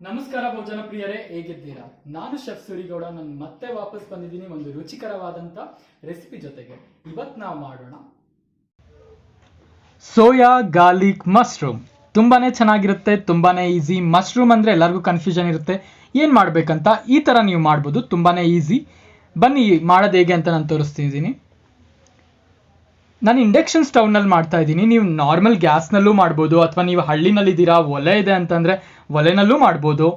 ನಮಸ್ಕಾರ ಭೋಜನ ಪ್ರಿಯರೇ, ಹೇಗಿದ್ದೀರಾ? ನಾನು ಶೆಫ್ ಸೂರಿಗೌಡ. ನಾನು ಮತ್ತೆ ವಾಪಸ್ ಬಂದಿದ್ದೀನಿ ಒಂದು ರುಚಿಕರವಾದಂಥ ರೆಸಿಪಿ ಜೊತೆಗೆ. ಇವತ್ತು ನಾವು ಮಾಡೋಣ ಸೋಯಾ ಗಾರ್ಲಿಕ್ ಮಶ್ರೂಮ್. ತುಂಬಾನೇ ಚೆನ್ನಾಗಿರುತ್ತೆ, ತುಂಬಾನೇ ಈಸಿ. ಮಶ್ರೂಮ್ ಅಂದರೆ ಎಲ್ಲರಿಗೂ ಕನ್ಫ್ಯೂಷನ್ ಇರುತ್ತೆ, ಏನು ಮಾಡಬೇಕಂತ. ಈ ಥರ ನೀವು ಮಾಡ್ಬೋದು, ತುಂಬಾನೇ ಈಸಿ. ಬನ್ನಿ ಮಾಡೋದು ಹೇಗೆ ಅಂತ ನಾನು ತೋರಿಸ್ತಿದ್ದೀನಿ. ನಾನು ಇಂಡಕ್ಷನ್ ಸ್ಟವ್ನಲ್ಲಿ ಮಾಡ್ತಾ ಇದ್ದೀನಿ. ನೀವು ನಾರ್ಮಲ್ ಗ್ಯಾಸ್ನಲ್ಲೂ ಮಾಡ್ಬೋದು, ಅಥವಾ ನೀವು ಹಳ್ಳಿನಲ್ಲಿದ್ದೀರಾ, ಒಲೆ ಇದೆ ಅಂತಂದರೆ ಒಲೆನಲ್ಲೂ ಮಾಡ್ಬೋದು.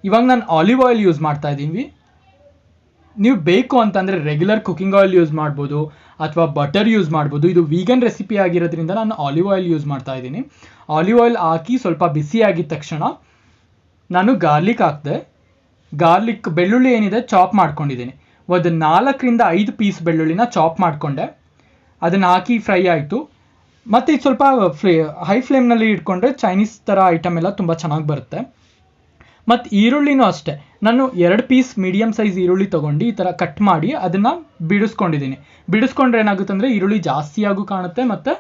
ಇವಾಗ ನಾನು ಆಲಿವ್ ಆಯಿಲ್ ಯೂಸ್ ಮಾಡ್ತಾ ಇದ್ದೀನಿ. ನೀವು ಬೇಕು ಅಂತಂದರೆ ರೆಗ್ಯುಲರ್ ಕುಕಿಂಗ್ ಆಯಿಲ್ ಯೂಸ್ ಮಾಡ್ಬೋದು, ಅಥವಾ ಬಟರ್ ಯೂಸ್ ಮಾಡ್ಬೋದು. ಇದು ವೀಗನ್ ರೆಸಿಪಿ ಆಗಿರೋದ್ರಿಂದ ನಾನು ಆಲಿವ್ ಆಯಿಲ್ ಯೂಸ್ ಮಾಡ್ತಾ ಇದ್ದೀನಿ. ಆಲಿವ್ ಆಯಿಲ್ ಹಾಕಿ ಸ್ವಲ್ಪ ಬಿಸಿ ಆಗಿದ ತಕ್ಷಣ ನಾನು ಗಾರ್ಲಿಕ್ ಹಾಕಿದೆ. ಗಾರ್ಲಿಕ್ ಬೆಳ್ಳುಳ್ಳಿ ಏನಿದೆ ಚಾಪ್ ಮಾಡ್ಕೊಂಡಿದ್ದೀನಿ. ಒಂದು 4ರಿಂದ 5 ಪೀಸ್ ಬೆಳ್ಳುಳ್ಳಿನ ಚಾಪ್ ಮಾಡಿಕೊಂಡೆ. ಅದನ್ನು ಹಾಕಿ ಫ್ರೈ ಆಯಿತು. ಮತ್ತು ಇದು ಸ್ವಲ್ಪ ಹೈ ಫ್ಲೇಮ್ನಲ್ಲಿ ಇಟ್ಕೊಂಡ್ರೆ ಚೈನೀಸ್ ಥರ ಐಟಮ್ ಎಲ್ಲ ತುಂಬ ಚೆನ್ನಾಗಿ ಬರುತ್ತೆ. ಮತ್ತು ಈರುಳ್ಳಿನೂ ಅಷ್ಟೇ, ನಾನು 2 ಪೀಸ್ ಮೀಡಿಯಮ್ ಸೈಜ್ ಈರುಳ್ಳಿ ತೊಗೊಂಡು ಈ ಥರ ಕಟ್ ಮಾಡಿ ಅದನ್ನು ಬಿಡಿಸ್ಕೊಂಡಿದ್ದೀನಿ. ಬಿಡಿಸ್ಕೊಂಡ್ರೆ ಏನಾಗುತ್ತೆ ಅಂದರೆ ಈರುಳ್ಳಿ ಜಾಸ್ತಿಯಾಗೂ ಕಾಣುತ್ತೆ ಮತ್ತು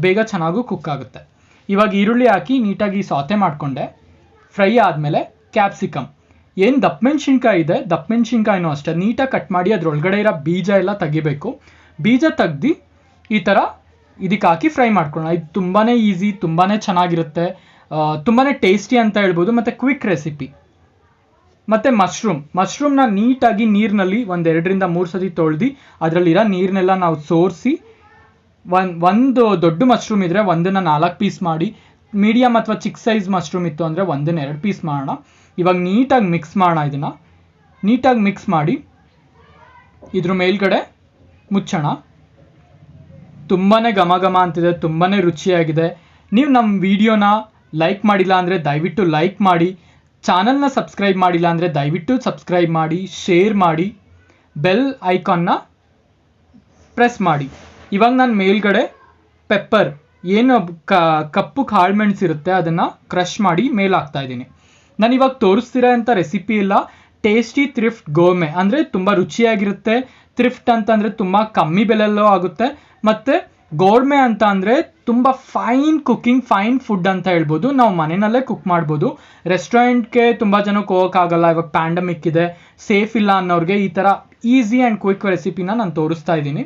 ಬೇಗ ಚೆನ್ನಾಗೂ ಕುಕ್ ಆಗುತ್ತೆ. ಇವಾಗ ಈರುಳ್ಳಿ ಹಾಕಿ ನೀಟಾಗಿ ಸಾತೆ ಮಾಡಿಕೊಂಡೆ. ಫ್ರೈ ಆದಮೇಲೆ ಕ್ಯಾಪ್ಸಿಕಮ್, ಏನು ದಪ್ಪಮೆಣ್ಸಿನ್ಕಾಯಿ ಇದೆ, ದಪ್ಪಮೆಣ್ಸಿನ್ಕಾಯಿನೂ ಅಷ್ಟೇ ನೀಟಾಗಿ ಕಟ್ ಮಾಡಿ ಅದರೊಳಗಡೆ ಇರೋ ಬೀಜ ಎಲ್ಲ ತೆಗಿಬೇಕು. ಬೀಜ ತೆಗ್ದು ಈ ಥರ ಇದಕ್ಕೆ ಹಾಕಿ ಫ್ರೈ ಮಾಡ್ಕೊಳ್ಳೋಣ. ಇದು ತುಂಬಾ ಈಸಿ, ತುಂಬಾ ಚೆನ್ನಾಗಿರುತ್ತೆ, ತುಂಬಾ ಟೇಸ್ಟಿ ಅಂತ ಹೇಳ್ಬೋದು, ಮತ್ತು ಕ್ವಿಕ್ ರೆಸಿಪಿ. ಮತ್ತು ಮಶ್ರೂಮ್ನ ನೀಟಾಗಿ ನೀರಿನಲ್ಲಿ 1-2ರಿಂದ 3 ಸತಿ ತೊಳೆದು ಅದರಲ್ಲಿರೋ ನೀರನ್ನೆಲ್ಲ ನಾವು ಸೋರಿಸಿ, ಒಂದು ದೊಡ್ಡ ಮಶ್ರೂಮ್ ಇದ್ದರೆ ಒಂದನ್ನು 4 ಪೀಸ್ ಮಾಡಿ, ಮೀಡಿಯಮ್ ಅಥವಾ ಚಿಕ್ಕ ಸೈಜ್ ಮಶ್ರೂಮ್ ಇತ್ತು ಅಂದರೆ 1-2 ಪೀಸ್ ಮಾಡೋಣ. ಇವಾಗ ನೀಟಾಗಿ ಮಿಕ್ಸ್ ಮಾಡೋಣ. ಇದನ್ನು ನೀಟಾಗಿ ಮಿಕ್ಸ್ ಮಾಡಿ ಇದ್ರ ಮೇಲ್ಗಡೆ ಮುಚ್ಚೋಣ. ತುಂಬಾ ಘಮ ಅಂತಿದೆ, ತುಂಬಾ ರುಚಿಯಾಗಿದೆ. ನೀವು ನಮ್ಮ ವಿಡಿಯೋನ ಲೈಕ್ ಮಾಡಿಲ್ಲ ಅಂದರೆ ದಯವಿಟ್ಟು ಲೈಕ್ ಮಾಡಿ, ಚಾನಲ್ನ ಸಬ್ಸ್ಕ್ರೈಬ್ ಮಾಡಿಲ್ಲ ಅಂದರೆ ದಯವಿಟ್ಟು ಸಬ್ಸ್ಕ್ರೈಬ್ ಮಾಡಿ, ಶೇರ್ ಮಾಡಿ, ಬೆಲ್ ಐಕಾನ್ನ ಪ್ರೆಸ್ ಮಾಡಿ. ಇವಾಗ ನಾನು ಮೇಲ್ಗಡೆ ಪೆಪ್ಪರ್, ಏನು ಕಪ್ಪು ಕಾಳು ಮೆಣಸಿರುತ್ತೆ ಅದನ್ನು ಕ್ರಷ್ ಮಾಡಿ ಮೇಲೆ ಹಾಕ್ತಾಯಿದ್ದೀನಿ. ನಾನು ಇವಾಗ ತೋರಿಸ್ತಿರೋ ಅಂಥ ರೆಸಿಪಿ ಎಲ್ಲ ಟೇಸ್ಟಿ ಥ್ರಿಫ್ಟ್ ಗೋರ್ಮೆ, ಅಂದರೆ ತುಂಬ ರುಚಿಯಾಗಿರುತ್ತೆ. ಥ್ರಿಫ್ಟ್ ಅಂತಂದರೆ ತುಂಬ ಕಮ್ಮಿ ಬೆಲೆಯಲ್ಲೂ ಆಗುತ್ತೆ, ಮತ್ತು ಗೋರ್ಮೆ ಅಂತ ಅಂದರೆ ತುಂಬ ಫೈನ್ ಕುಕ್ಕಿಂಗ್, ಫೈನ್ ಫುಡ್ ಅಂತ ಹೇಳ್ಬೋದು. ನಾವು ಮನೆಯಲ್ಲೇ ಕುಕ್ ಮಾಡ್ಬೋದು. ರೆಸ್ಟೋರೆಂಟ್ಗೆ ತುಂಬ ಜನಕ್ಕೆ ಹೋಗೋಕ್ಕಾಗಲ್ಲ, ಇವಾಗ ಪ್ಯಾಂಡಮಿಕ್ ಇದೆ, ಸೇಫ್ ಇಲ್ಲ ಅನ್ನೋರಿಗೆ ಈ ಥರ ಈಸಿ ಆ್ಯಂಡ್ ಕ್ವಿಕ್ ರೆಸಿಪಿನ ನಾನು ತೋರಿಸ್ತಾ ಇದ್ದೀನಿ.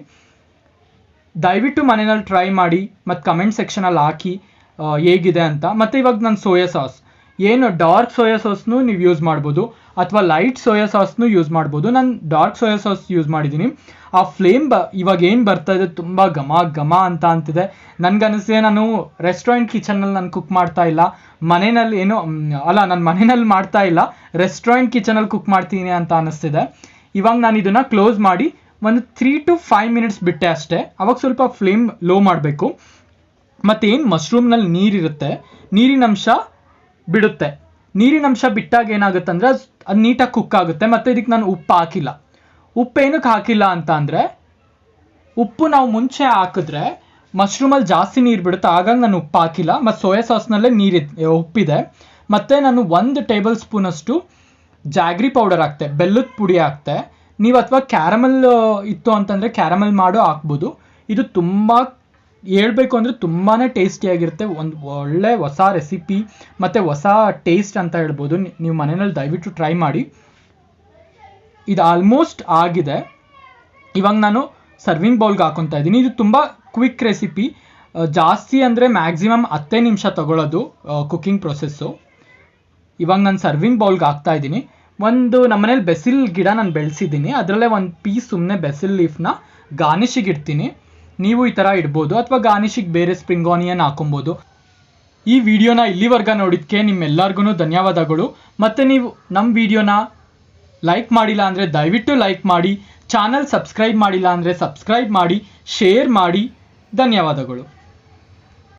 ದಯವಿಟ್ಟು ಮನೆಯಲ್ಲಿ ಟ್ರೈ ಮಾಡಿ ಮತ್ತು ಕಮೆಂಟ್ ಸೆಕ್ಷನಲ್ಲಿ ಹಾಕಿ ಹೇಗಿದೆ ಅಂತ. ಮತ್ತು ಇವಾಗ ನಾನು ಸೋಯಾ ಸಾಸ್, ಏನು ಡಾರ್ಕ್ ಸೋಯಾ ಸಾಸ್ನು ನೀವು ಯೂಸ್ ಮಾಡ್ಬೋದು, ಅಥವಾ ಲೈಟ್ ಸೋಯಾ ಸಾಸ್ನು ಯೂಸ್ ಮಾಡ್ಬೋದು. ನಾನು ಡಾರ್ಕ್ ಸೋಯಾ ಸಾಸ್ ಯೂಸ್ ಮಾಡಿದ್ದೀನಿ. ಆ ಫ್ಲೇಮ್ ಇವಾಗ ಏನು ಬರ್ತಾ ಇದೆ ತುಂಬ ಘಮ ಅಂತ ಅಂತಿದೆ. ನನಗನ್ನಿಸಿದೆ ನಾನು ರೆಸ್ಟೋರೆಂಟ್ ಕಿಚನಲ್ಲಿ ನಾನು ಕುಕ್ ಮಾಡ್ತಾ ಇಲ್ಲ, ಮನೆಯಲ್ಲಿ ನಾನು ಮನೆಯಲ್ಲಿ ಮಾಡ್ತಾ ಇಲ್ಲ, ರೆಸ್ಟೋರೆಂಟ್ ಕಿಚನಲ್ಲಿ ಕುಕ್ ಮಾಡ್ತೀನಿ ಅಂತ ಅನ್ನಿಸ್ತಿದೆ. ಇವಾಗ ನಾನು ಇದನ್ನು ಕ್ಲೋಸ್ ಮಾಡಿ ಒಂದು 3 to 5 ಮಿನಿಟ್ಸ್ ಬಿಟ್ಟೆ ಅಷ್ಟೇ. ಅವಾಗ ಸ್ವಲ್ಪ ಫ್ಲೇಮ್ ಲೋ ಮಾಡಬೇಕು. ಮತ್ತೇನು ಮಶ್ರೂಮ್ನಲ್ಲಿ ನೀರಿರುತ್ತೆ, ನೀರಿನಂಶ ಬಿಡುತ್ತೆ. ನೀರಿನಂಶ ಬಿಟ್ಟಾಗ ಏನಾಗುತ್ತೆ ಅಂದರೆ ಅದು ನೀಟಾಗಿ ಕುಕ್ ಆಗುತ್ತೆ. ಮತ್ತು ಇದಕ್ಕೆ ನಾನು ಉಪ್ಪು ಹಾಕಿಲ್ಲ. ಉಪ್ಪು ಏನಕ್ಕೆ ಹಾಕಿಲ್ಲ ಅಂತ ಅಂದರೆ, ಉಪ್ಪು ನಾವು ಮುಂಚೆ ಹಾಕಿದ್ರೆ ಮಶ್ರೂಮಲ್ಲಿ ಜಾಸ್ತಿ ನೀರು ಬಿಡುತ್ತೆ, ಹಾಗಾಗಿ ನಾನು ಉಪ್ಪು ಹಾಕಿಲ್ಲ. ಮತ್ತು ಸೋಯಾ ಸಾಸ್ನಲ್ಲೇ ಉಪ್ಪಿದೆ. ಮತ್ತು ನಾನು 1 ಟೇಬಲ್ ಸ್ಪೂನಷ್ಟು ಜಾಗ್ರಿ ಪೌಡರ್ ಹಾಕ್ತೆ, ಬೆಲ್ಲದ ಪುಡಿ ಹಾಕ್ತೆ. ನೀವು ಅಥವಾ ಕ್ಯಾರಮಲ್ ಇತ್ತು ಅಂತಂದರೆ ಕ್ಯಾರಮಲ್ ಮಾಡೋ ಹಾಕ್ಬೋದು. ಇದು ತುಂಬ ಹೇಳ್ಬೇಕು ಅಂದರೆ ತುಂಬಾ ಟೇಸ್ಟಿಯಾಗಿರುತ್ತೆ. ಒಂದು ಒಳ್ಳೆ ಹೊಸ ರೆಸಿಪಿ ಮತ್ತು ಹೊಸ ಟೇಸ್ಟ್ ಅಂತ ಹೇಳ್ಬೋದು. ನೀವು ಮನೆಯಲ್ಲಿ ದಯವಿಟ್ಟು ಟ್ರೈ ಮಾಡಿ. ಇದು ಆಲ್ಮೋಸ್ಟ್ ಆಗಿದೆ. ಇವಾಗ ನಾನು ಸರ್ವಿಂಗ್ ಬೌಲ್ಗೆ ಹಾಕೊತಾ ಇದ್ದೀನಿ. ಇದು ತುಂಬ ಕ್ವಿಕ್ ರೆಸಿಪಿ, ಜಾಸ್ತಿ ಅಂದರೆ ಮ್ಯಾಕ್ಸಿಮಮ್ 10 ನಿಮಿಷ ತಗೊಳ್ಳೋದು ಕುಕ್ಕಿಂಗ್ ಪ್ರೊಸೆಸ್ಸು. ಇವಾಗ ನಾನು ಸರ್ವಿಂಗ್ ಬೌಲ್ಗೆ ಹಾಕ್ತಾ ಇದ್ದೀನಿ. ನಮ್ಮನೇಲಿ ಬೆಸಿಲ್ ಗಿಡ ನಾನು ಬೆಳೆಸಿದ್ದೀನಿ, ಅದರಲ್ಲೇ 1 ಪೀಸ್ ಸುಮ್ಮನೆ ಬೆಸಿಲ್ ಲೀಫ್ನ ಗಾರ್ನಿಷಿಗೆ ಇಡ್ತೀನಿ. ನೀವು ಈ ಥರ ಇಡ್ಬೋದು, ಅಥವಾ ಗಾರ್ನಿಷಿಗೆ ಬೇರೆ ಸ್ಪ್ರಿಂಗ್ ಆನಿಯನ್ ಹಾಕೊಬೋದು. ಈ ವಿಡಿಯೋನ ಇಲ್ಲಿವರೆಗೆ ನೋಡಿದ್ದಕ್ಕೆ ನಿಮ್ಮೆಲ್ಲರಿಗೂ ಧನ್ಯವಾದಗಳು. ಮತ್ತು ನೀವು ನಮ್ಮ ವಿಡಿಯೋನ ಲೈಕ್ ಮಾಡಿಲ್ಲ ಅಂದರೆ ದಯವಿಟ್ಟು ಲೈಕ್ ಮಾಡಿ, ಚಾನಲ್ ಸಬ್ಸ್ಕ್ರೈಬ್ ಮಾಡಿಲ್ಲ ಅಂದರೆ ಸಬ್ಸ್ಕ್ರೈಬ್ ಮಾಡಿ, ಶೇರ್ ಮಾಡಿ. ಧನ್ಯವಾದಗಳು.